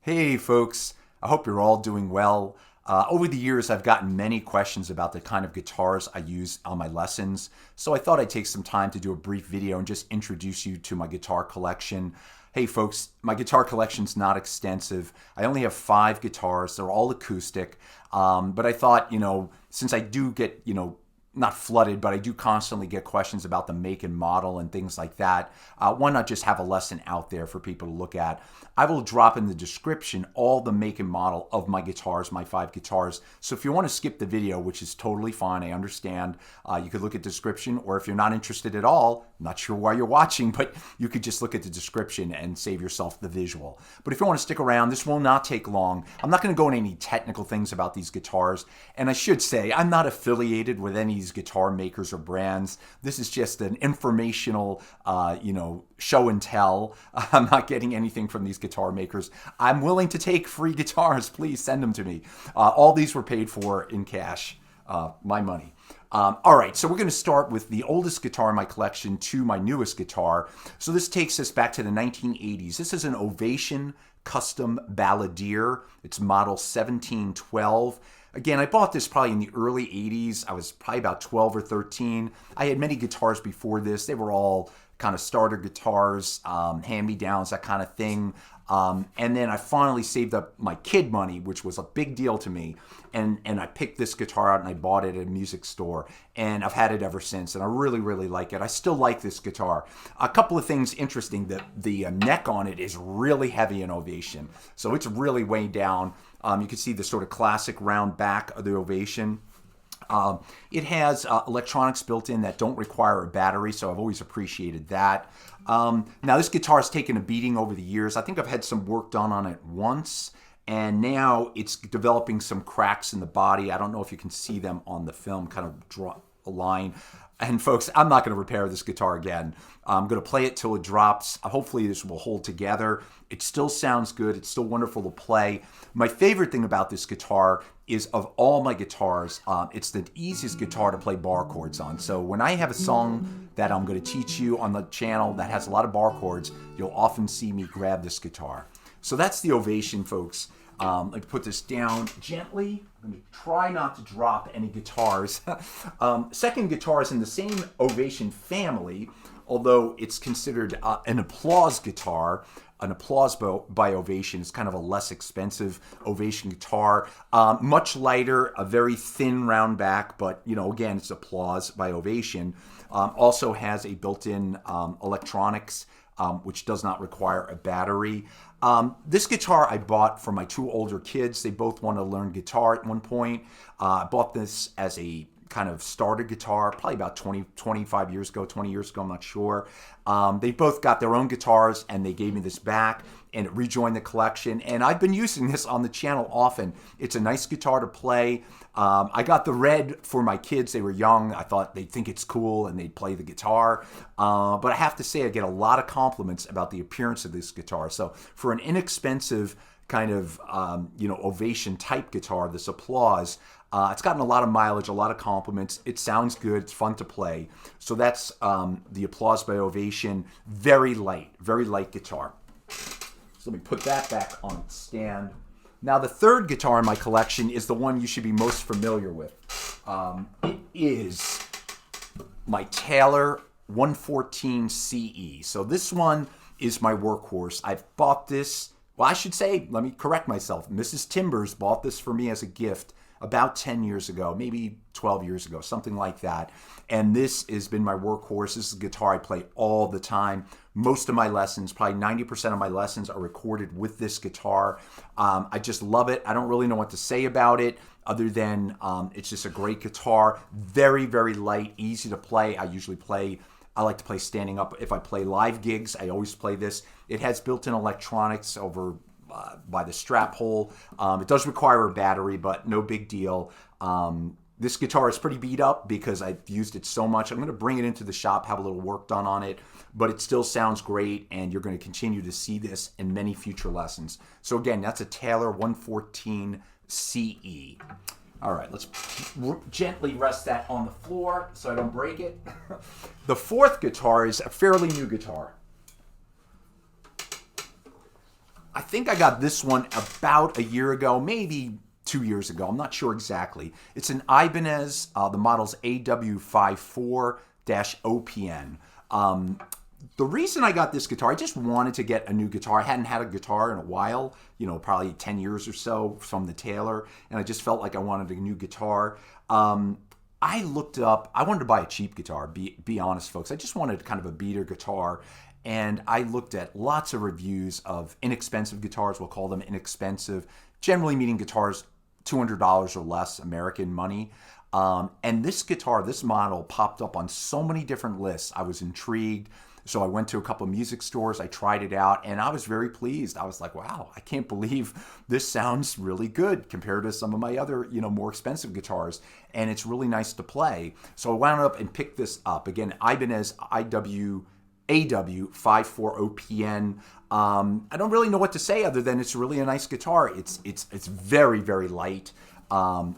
Hey folks, I hope you're all doing well. Over the years, I've gotten many questions about the kind of guitars I use on my lessons, so I thought I'd take some time to do a brief video and just introduce you to my guitar collection. Hey folks, my guitar collection's not extensive. I only have 5 guitars. They're all acoustic, but I thought, since I do get, not flooded, but I do constantly get questions about the make and model and things like that. Why not just have a lesson out there for people to look at? I will drop in the description all the make and model of my guitars, my 5 guitars. So if you want to skip the video, which is totally fine, I understand, you could look at the description, or if you're not interested at all, not sure why you're watching, but you could just look at the description and save yourself the visual. But if you want to stick around, this will not take long. I'm not going to go into any technical things about these guitars, and I should say I'm not affiliated with any of these guitar makers or brands. This is just an informational, show and tell. I'm not getting anything from these guitar makers. I'm willing to take free guitars. Please send them to me. All these were paid for in cash, my money. All right, so we're going to start with the oldest guitar in my collection to my newest guitar. So this takes us back to the 1980s. This is an Ovation custom Balladeer. It's model 1712. Again, I bought this probably in the early 80s. I was probably about 12 or 13. I had many guitars before this. They were all kind of starter guitars, hand-me-downs, that kind of thing. And then I finally saved up my kid money, which was a big deal to me. And I picked this guitar out and I bought it at a music store. And I've had it ever since. And I really, really like it. I still like this guitar. A couple of things interesting. The neck on it is really heavy in Ovation. So it's really way down. You can see the sort of classic round back of the Ovation. It has electronics built in that don't require a battery, so I've always appreciated that. Now this guitar has taken a beating over the years. I think I've had some work done on it once, and now it's developing some cracks in the body. I don't know if you can see them on the film, kind of draw a line. And folks, I'm not going to repair this guitar again. I'm going to play it till it drops. Hopefully this will hold together. It still sounds good. It's still wonderful to play. My favorite thing about this guitar is, of all my guitars, it's the easiest guitar to play bar chords on. So when I have a song that I'm going to teach you on the channel that has a lot of bar chords, you'll often see me grab this guitar. So that's the Ovation, folks. Let me put this down gently. Let me try not to drop any guitars. Second guitar is in the same Ovation family, although it's considered an applause guitar. An Applause by Ovation is kind of a less expensive Ovation guitar. Much lighter, a very thin round back, but again, it's Applause by Ovation. Also has a built-in electronics, which does not require a battery. This guitar I bought for my 2 older kids. They both wanted to learn guitar at one point. I bought this as a kind of starter guitar, probably about 25 years ago, 20 years ago, I'm not sure. They both got their own guitars and they gave me this back and it rejoined the collection. And I've been using this on the channel often. It's a nice guitar to play. I got the red for my kids. They were young. I thought they'd think it's cool and they'd play the guitar. But I have to say I get a lot of compliments about the appearance of this guitar. So for an inexpensive kind of, Ovation type guitar, this Applause, it's gotten a lot of mileage, a lot of compliments. It sounds good. It's fun to play. So that's the Applause by Ovation. Very light guitar. So let me put that back on its stand. Now the third guitar in my collection is the one you should be most familiar with. It is my Taylor 114 CE. So this one is my workhorse. I've bought this, well, I should say, let me correct myself. Mrs. Timbers bought this for me as a gift about 10 years ago, maybe 12 years ago, something like that. And this has been my workhorse. This is a guitar I play all the time. Most of my lessons, probably 90% of my lessons, are recorded with this guitar. I just love it. I don't really know what to say about it other than it's just a great guitar. Very, very light, easy to play. I like to play standing up. If I play live gigs, I always play this. It has built-in electronics over by the strap hole. It does require a battery, but no big deal. This guitar is pretty beat up because I've used it so much. I'm going to bring it into the shop, have a little work done on it, but it still sounds great, and you're going to continue to see this in many future lessons. So again, that's a Taylor 114 CE. All right, let's gently rest that on the floor so I don't break it. The fourth guitar is a fairly new guitar. I think I got this one about a year ago, maybe 2 years ago. I'm not sure exactly. It's an Ibanez. The model's AW54-OPN. The reason I got this guitar, I just wanted to get a new guitar. I hadn't had a guitar in a while, probably 10 years or so from the tailor, and I just felt like I wanted a new guitar. I looked up, I wanted to buy a cheap guitar, be honest, folks. I just wanted kind of a beater guitar, and I looked at lots of reviews of inexpensive guitars. We'll call them inexpensive, generally meaning guitars $200 or less American money. And this guitar, this model, popped up on so many different lists. I was intrigued. So I went to a couple of music stores, I tried it out, and I was very pleased. I was like, wow, I can't believe this sounds really good compared to some of my other, more expensive guitars. And it's really nice to play. So I wound up and picked this up. Again, Ibanez AW54-OPN. I don't really know what to say other than it's really a nice guitar. It's very, very light.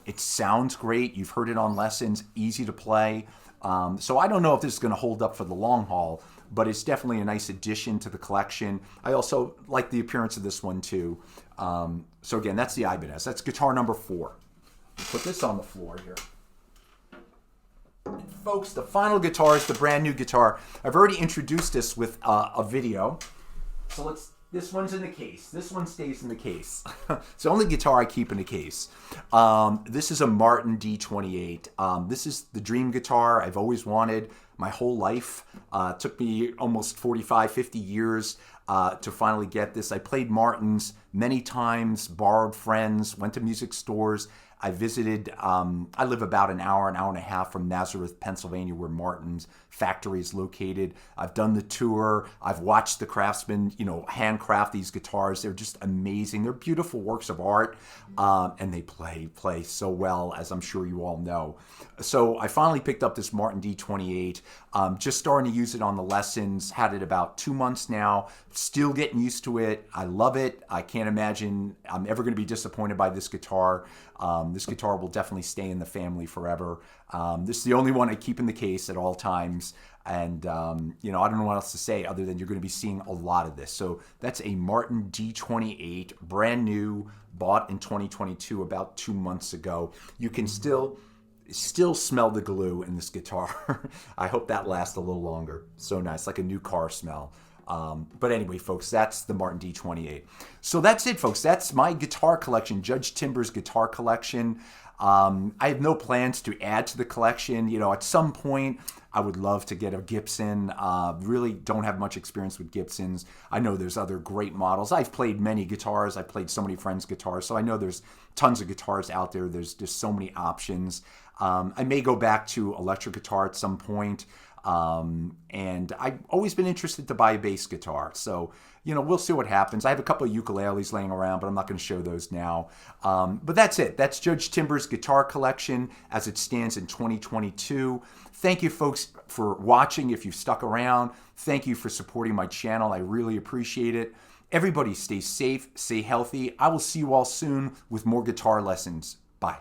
It sounds great. You've heard it on lessons, easy to play. So I don't know if this is going to hold up for the long haul, but it's definitely a nice addition to the collection. I also like the appearance of this one too. So again, that's the Ibanez. That's guitar number 4. Put this on the floor here. And folks, the final guitar is the brand new guitar. I've already introduced this with a video. So this one's in the case. This one stays in the case. It's the only guitar I keep in the case. This is a Martin D28. This is the dream guitar I've always wanted my whole life. It took me almost 45, 50 years to finally get this. I played Martins many times, borrowed friends, went to music stores. I visited, I live about an hour and a half from Nazareth, Pennsylvania, where Martin's factory is located. I've done the tour. I've watched the craftsmen, handcraft these guitars. They're just amazing. They're beautiful works of art, and they play so well, as I'm sure you all know. So I finally picked up this Martin D28, just starting to use it on the lessons. Had it about 2 months now. Still getting used to it. I love it. I can't imagine I'm ever going to be disappointed by this guitar. This guitar will definitely stay in the family forever. This is the only one I keep in the case at all times. And, I don't know what else to say other than you're going to be seeing a lot of this. So that's a Martin D28, brand new, bought in 2022, about 2 months ago. You can still smell the glue in this guitar. I hope that lasts a little longer. So nice, like a new car smell. But anyway, folks, that's the Martin D28. So that's it, folks. That's my guitar collection, Judge Timber's guitar collection. I have no plans to add to the collection. At some point, I would love to get a Gibson. Really don't have much experience with Gibsons. I know there's other great models. I've played many guitars. I've played so many friends' guitars, so I know there's tons of guitars out there. There's just so many options. I may go back to electric guitar at some point. And I've always been interested to buy a bass guitar. So, we'll see what happens. I have a couple of ukuleles laying around, but I'm not going to show those now. But that's it. That's Judge Timber's guitar collection as it stands in 2022. Thank you, folks, for watching. If you've stuck around, thank you for supporting my channel. I really appreciate it. Everybody stay safe, stay healthy. I will see you all soon with more guitar lessons. Bye.